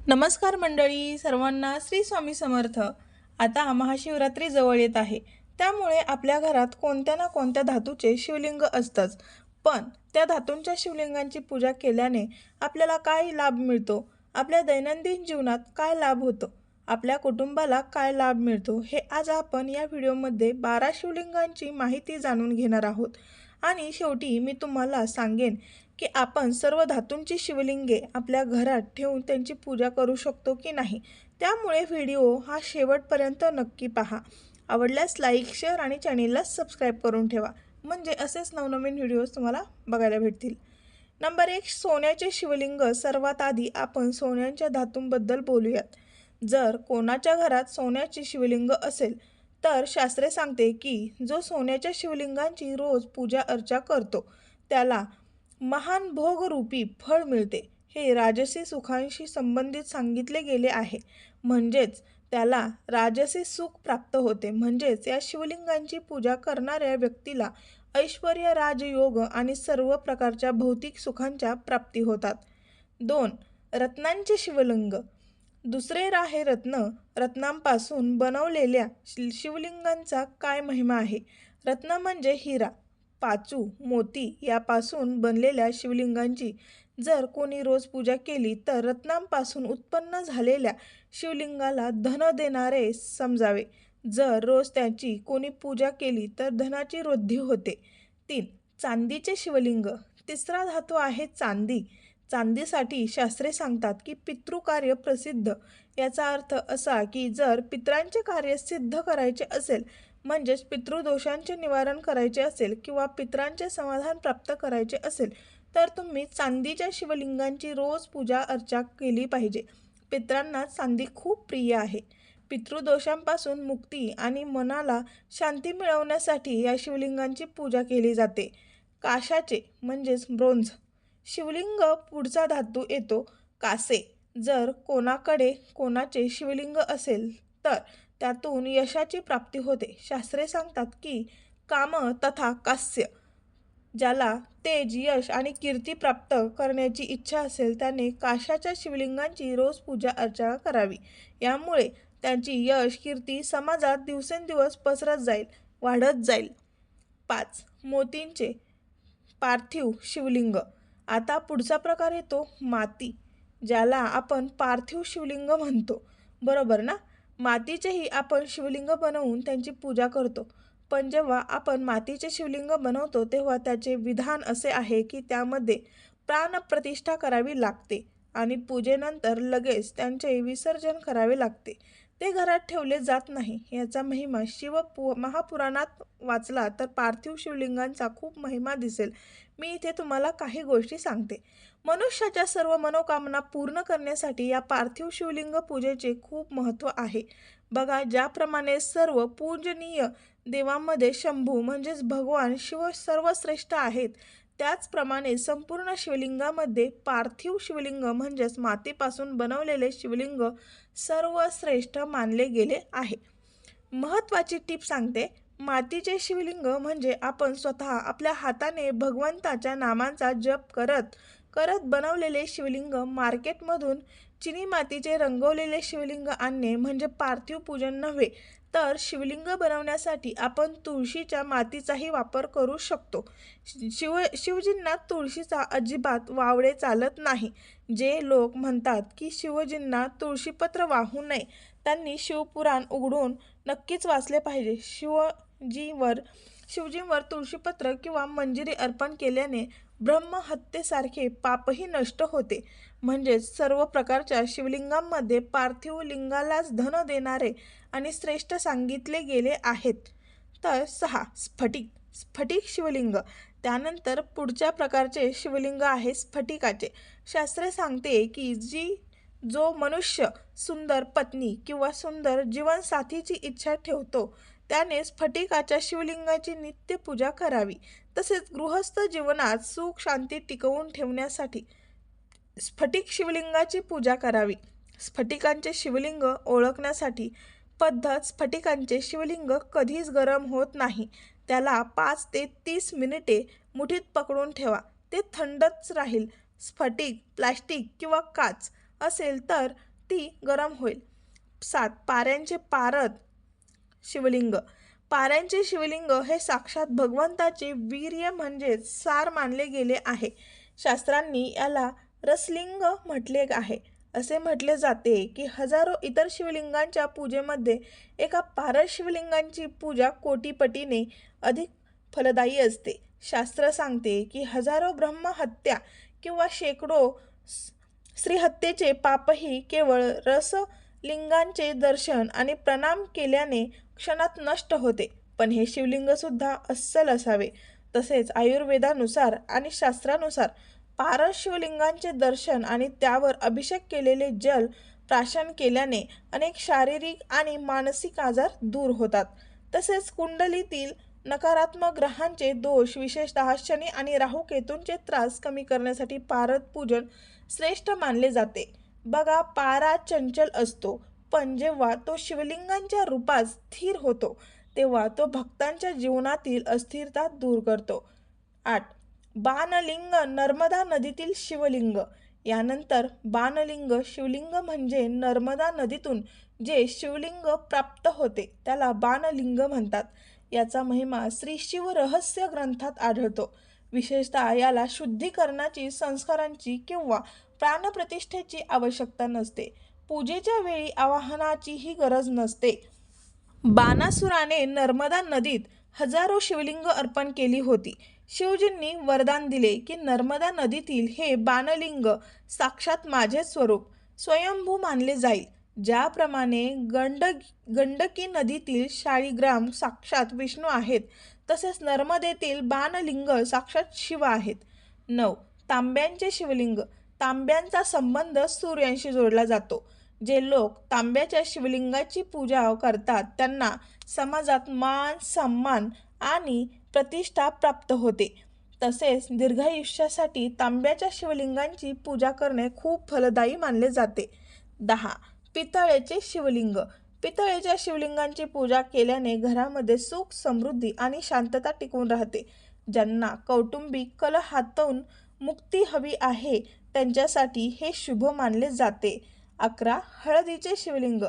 नमस्कार मंडळी, सर्वांना श्री स्वामी समर्थ. आता महाशिवरात्री जवळ येत आहे, त्यामुळे आपल्या घरात कोणत्या ना कोणत्या धातूचे शिवलिंग असतंच. पण त्या धातूंच्या शिवलिंगांची पूजा केल्याने आपल्याला काय लाभ मिळतो, आपल्या दैनंदिन जीवनात काय लाभ होतो, आपल्या कुटुंबाला काय लाभ मिळतो, हे आज आपण या व्हिडिओमध्ये 12 शिवलिंगांची माहिती जाणून घेणार आहोत. आणि शेवटी मी तुम्हाला सांगेन की आपण सर्व धातूंची शिवलिंगे आपल्या घरात ठेवून त्यांची पूजा करू शकतो की नाही. त्यामुळे व्हिडिओ हा शेवटपर्यंत नक्की पहा. आवडल्यास लाईक, शेअर आणि चॅनेलला सबस्क्राईब करून ठेवा, म्हणजे असेच नवनवीन व्हिडिओज तुम्हाला बघायला भेटतील. नंबर 1, सोन्याचे शिवलिंग. सर्वात आधी आपण सोन्याच्या धातूंबद्दल बोलूयात. जर कोणाच्या घरात सोन्याची शिवलिंग असेल तर शास्त्रे सांगते की जो सोन्याच्या शिवलिंगांची रोज पूजा अर्चा करतो त्याला महान भोगरूपी फळ मिळते. हे राजसी सुखांशी संबंधित सांगितले गेले आहे. म्हणजेच त्याला राजसी सुख प्राप्त होते. म्हणजेच या शिवलिंगांची पूजा करणाऱ्या व्यक्तीला ऐश्वर्य, राजयोग आणि सर्व प्रकारच्या भौतिक सुखांच्या प्राप्ती होतात. 2, रत्नांचे शिवलिंग. दुसरे आहे रत्न. रत्नांपासून बनवलेल्या शिवलिंगांचा काय महिमा आहे. रत्न म्हणजे हिरा, पाचू, मोती यापासून बनलेल्या शिवलिंगांची जर कोणी रोज पूजा केली तर रत्नांपासून उत्पन्न झालेल्या शिवलिंगाला धन देणारे समजावे. जर रोज त्याची कोणी पूजा केली तर धनाची वृद्धी होते. 3, चांदीचे शिवलिंग. तिसरा धातू आहे चांदी. चांदीसाठी शास्त्रे सांगतात की पितृकार्य प्रसिद्ध. याचा अर्थ असा की जर पितरांचे कार्य सिद्ध करायचे असेल, म्हणजेच पितृदोषांचे निवारण करायचे असेल किंवा पितरांचे समाधान प्राप्त करायचे असेल तर तुम्ही चांदीच्या शिवलिंगांची रोज पूजा अर्चा केली पाहिजे. पितरांना चांदी खूप प्रिय आहे. पितृदोषांपासून मुक्ती आणि मनाला शांती मिळवण्यासाठी या शिवलिंगांची पूजा केली जाते. काशाचे म्हणजेच ब्रोंझ शिवलिंग. पुढचा धातू येतो कासे. जर कोणाकडे कोणाचे शिवलिंग असेल तर त्यातून यशाची प्राप्ती होते. शास्त्रे सांगतात की काम तथा कास्य, ज्याला तेज, यश आणि कीर्ती प्राप्त करण्याची इच्छा असेल त्याने काशाच्या शिवलिंगांची रोज पूजा अर्चा करावी. यामुळे त्यांची यश, कीर्ती समाजात दिवसेंदिवस पसरत जाईल, वाढत जाईल. 5, मोतींचे पार्थिव शिवलिंग. आता पुढचा प्रकार येतो माती, ज्याला आपण पार्थिव शिवलिंग म्हणतो, बरोबर ना. मातीचेही आपण शिवलिंग बनवून त्यांची पूजा करतो. पण जेव्हा आपण मातीचे शिवलिंग बनवतो तेव्हा त्याचे विधान असे आहे की त्यामध्ये प्राणप्रतिष्ठा करावी लागते आणि पूजेनंतर लगेच त्यांचे विसर्जन करावे लागते. ते घरात ठेवले जात नाही. याचा महिमा महापुराणात वाचला तर पार्थिव शिवलिंगांचा खूप महिमा दिसेल. मी इथे तुम्हाला काही गोष्टी सांगते. मनुष्याच्या सर्व मनोकामना पूर्ण करण्यासाठी या पार्थिव शिवलिंग पूजेचे खूप महत्त्व आहे. बघा, ज्याप्रमाणे सर्व पूजनीय देवांमध्ये शंभू म्हणजेच भगवान शिव सर्वश्रेष्ठ आहेत, त्याचप्रमाणे संपूर्ण शिवलिंगामध्ये पार्थिव शिवलिंग म्हणजेच मातीपासून बनवलेले शिवलिंग सर्वश्रेष्ठ मानले गेले आहे. महत्त्वाची टीप सांगते. मातीचे शिवलिंग म्हणजे आपण स्वतः आपल्या हाताने भगवंताच्या नामांचा जप करत करत बनवलेले शिवलिंग. मार्केटमधून चिनी मातीचे रंगवलेले शिवलिंग आणणे म्हणजे पार्थिव पूजन नव्हे. तर शिवलिंग बनवण्यासाठी आपण तुळशीच्या मातीचाही वापर करू शकतो. शिवजींना तुळशीचा अजिबात वावडे चालत नाही. जे लोक म्हणतात की शिवजींना तुळशीपत्र वाहू नये त्यांनी शिवपुराण उघडून नक्कीच वाचले पाहिजे. शिवजींवर तुळशीपत्र किंवा मंजिरी अर्पण केल्याने ब्रह्महत्येसारखे पापही नष्ट होते. म्हणजेच सर्व प्रकारच्या शिवलिंगांमध्ये पार्थिव लिंगालाच धन देणारे आणि श्रेष्ठ सांगितले गेले आहेत. तर 6, स्फटिक. स्फटिक शिवलिंग. त्यानंतर पुढच्या प्रकारचे शिवलिंग आहे स्फटिकाचे. शास्त्रे सांगते की जो मनुष्य सुंदर पत्नी किंवा सुंदर जीवनसाथीची इच्छा ठेवतो त्याने स्फटिकाच्या शिवलिंगाची नित्य पूजा करावी. तसेच गृहस्थ जीवनात सुख शांती टिकवून ठेवण्यासाठी स्फटिक शिवलिंगाची पूजा करावी. स्फटिकांचे शिवलिंग ओळखण्यासाठी पद्धत. स्फटिकांचे शिवलिंग कधीच गरम होत नाही. त्याला 5 ते 30 मिनिटे मुठीत पकडून ठेवा, ते थंडच राहील. स्फटिक, प्लास्टिक किंवा काच असेल तर ती गरम होईल. 7. पाऱ्यांचे पारद शिवलिंग. पाऱ्यांचे शिवलिंग हे साक्षात भगवंताचे वीर्य म्हणजेच सार मानले गेले आहे. शास्त्रांनी याला रसलिंग म्हटले आहे. असे म्हटले जाते की हजारो इतर शिवलिंगांच्या पूजेमध्ये एका पारस शिवलिंगांची पूजा कोटीपटीने अधिक फलदायी असते. शास्त्र सांगते की हजारो ब्रह्महत्या किंवा शेकडो स्त्रीहत्येचे पापही केवळ रसलिंगांचे दर्शन आणि प्रणाम केल्याने क्षणात नष्ट होते. पण हे शिवलिंग सुद्धा अस्सल असावे. तसेच आयुर्वेदानुसार आणि शास्त्रानुसार पारस शिवलिंगांचे दर्शन आणि त्यावर अभिषेक केलेले जल प्राशन केल्याने अनेक शारीरिक आणि मानसिक आजार दूर होतात. तसेच कुंडलीतील नकारात्मक ग्रहांचे दोष, विशेषतः शनी आणि राहू केतूंचे त्रास कमी करण्यासाठी पारद पूजन श्रेष्ठ मानले जाते. बघा, पारा चंचल असतो, पण जेव्हा तो शिवलिंगांच्या रूपात स्थिर होतो तेव्हा तो भक्तांच्या जीवनातील अस्थिरता दूर करतो. 8. बाणलिंग नर्मदा नदीतील शिवलिंग. यानंतर बाणलिंग शिवलिंग म्हणजे नर्मदा नदीतून जे शिवलिंग प्राप्त होते त्याला बाणलिंग म्हणतात. याचा महिमा श्री शिव रहस्य ग्रंथात आढळतो. विशेषतः याला शुद्धीकरणाची, संस्कारांची किंवा प्राणप्रतिष्ठेची आवश्यकता नसते. पूजेच्या वेळी आवाहनाचीही गरज नसते. बाणासुराने नर्मदा नदीत हजारो शिवलिंग अर्पण केली होती. शिवजींनी वरदान दिले की नर्मदा नदीतील हे बाणलिंग साक्षात माझेच स्वरूप स्वयंभू मानले जाईल. ज्याप्रमाणे गंडकी नदीतील शाळीग्राम साक्षात विष्णू आहेत, तसेच नर्मदेतील बाणलिंग साक्षात शिव आहेत. 9. तांब्यांचे शिवलिंग. तांब्यांचा संबंध सूर्याशी जोडला जातो. जे लोक तांब्याच्या शिवलिंगाची पूजा करतात त्यांना समाजात मान, सन्मान आणि प्रतिष्ठा प्राप्त होते. तसेच दीर्घायुष्यासाठी तांब्याच्या शिवलिंगांची पूजा करणे खूप फलदायी मानले जाते. 10. पितळेचे शिवलिंग. पितळेच्या शिवलिंगांची पूजा केल्याने घरामध्ये सुख, समृद्धी आणि शांतता टिकून राहते. ज्यांना कौटुंबिक कलहातून मुक्ती हवी आहे त्यांच्यासाठी हे शुभ मानले जाते. 11. हळदीचे शिवलिंग.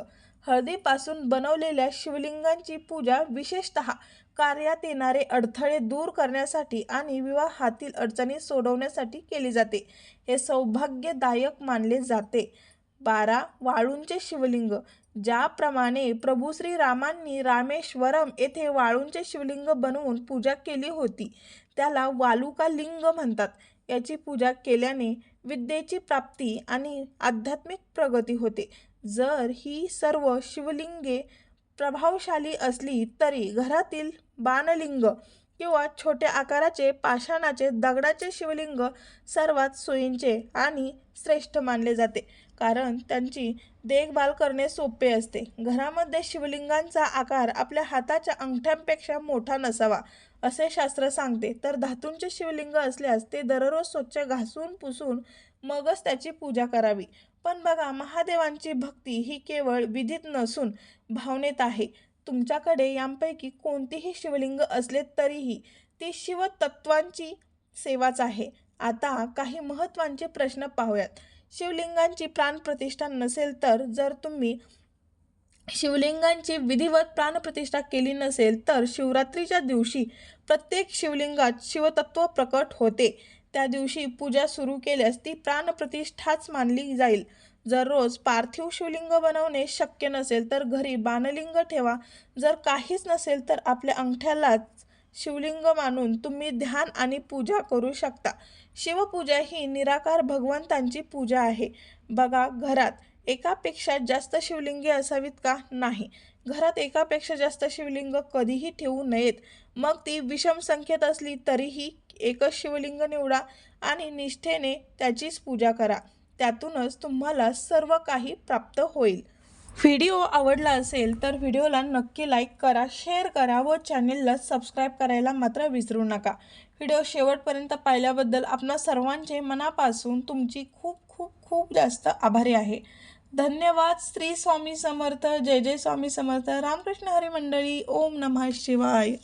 हळदीपासून बनवलेल्या शिवलिंगांची पूजा विशेषतः कार्यात येणारे अडथळे दूर करण्यासाठी आणि विवाहातील अडचणी सोडवण्यासाठी केली जाते. हे सौभाग्यदायक मानले जाते. 12. वाळूंचे शिवलिंग. ज्याप्रमाणे प्रभू श्रीरामांनी रामेश्वरम येथे वाळूंचे शिवलिंग बनवून पूजा केली होती त्याला वालुका लिंग म्हणतात. याची पूजा केल्याने विद्येची प्राप्ती आणि आध्यात्मिक प्रगती होते. जर ही सर्व शिवलिंगे प्रभावशाली असली तरी घरातील बाणलिंग किंवा छोट्या आकाराचे पाषाणाचे दगडाचे शिवलिंग सर्वात सोयीचे आणि श्रेष्ठ मानले जाते, कारण त्यांची देखभाल करणे सोपे असते. घरामध्ये शिवलिंगांचा आकार आपल्या हाताच्या अंगठ्यांपेक्षा मोठा नसावा असे शास्त्र सांगते. तर धातूंचे शिवलिंग असल्यास ते दररोज स्वच्छ घासून पुसून मगच त्याची पूजा करावी. पण बघा, महादेवांची भक्ती ही केवळ विधीत नसून भावनेत आहे. तुमच्याकडे यांपैकी कोणतीही शिवलिंग असले तरीही ती शिवतत्वांची सेवाच आहे. आता काही महत्त्वाचे प्रश्न पाहूयात. शिवलिंगांची प्राणप्रतिष्ठा नसेल तर जर तुम्ही शिवलिंगांची विधिवत प्राणप्रतिष्ठा केली नसेल तर शिवरात्रीच्या दिवशी प्रत्येक शिवलिंगात शिवतत्व प्रकट होते. त्या दिवशी पूजा सुरू केल्यास ती प्राणप्रतिष्ठाच मानली जाईल. जर रोज पार्थिव शिवलिंग बनवणे शक्य नसेल तर घरी बाणलिंग ठेवा. जर काहीच नसेल तर आपल्या अंगठ्यालाच शिवलिंग मानून तुम्ही ध्यान आणि पूजा करू शकता. शिवपूजा ही निराकार भगवंतांची पूजा आहे. बघा, घरात एकापेक्षा जास्त शिवलिंगे असावीत का? नाही. घरात एकापेक्षा जास्त शिवलिंग कधीही ठेवू नयेत. मग ती विषम संख्येत असली तरीही एकच शिवलिंग निवडा आणि निष्ठेने त्याचीच पूजा करा. त्यातूनच तुम्हाला सर्व काही प्राप्त होईल. व्हिडिओ आवडला असेल तर व्हिडिओला नक्की लाईक करा, शेअर करा व चॅनेलला सबस्क्राईब करायला मात्र विसरू नका. व्हिडिओ शेवटपर्यंत पाहिल्याबद्दल आपणा सर्वांचे मनापासून तुमची खूप खूप खूप जास्त आभारी आहे. धन्यवाद. श्री स्वामी समर्थ. जय जय स्वामी समर्थ. रामकृष्ण हरी मंडळी. ओम नमः शिवाय.